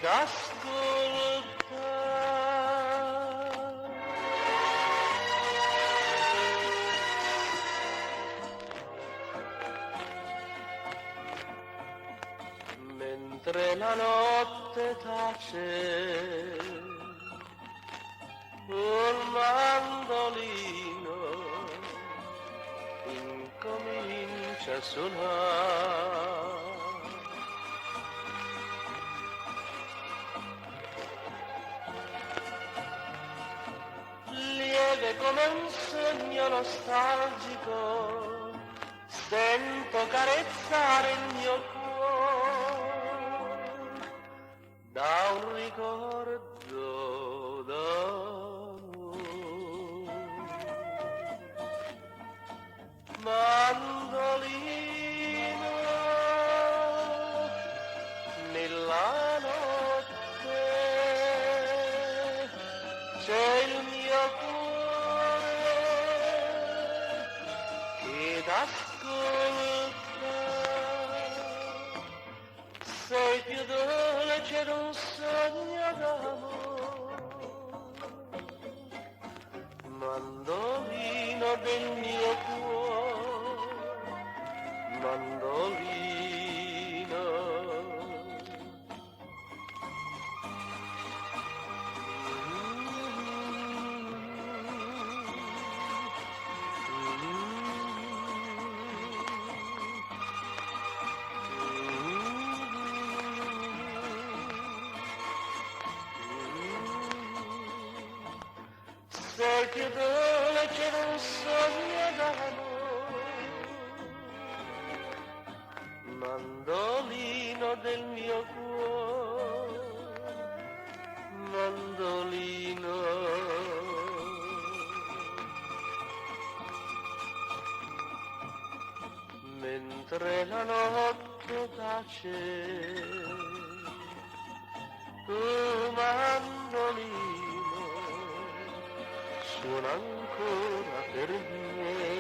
t'ascolta. Mentre la notte tace, un mandolino incomincia a suonare. Lieve come un sogno nostalgico, sento carezzare il mio cuore da un ricordo d'amore. Mandolino nella notte c'è il mio cuore che t'ascolta. Sei più dolce d'un sogno d'amore, mandolino del mio cuore, mandolino. Sei più dolce d'un sogno d'amore, mandolino del mio cuore, mandolino. Mentre la notte tace, tu mandolino suona ancora per me.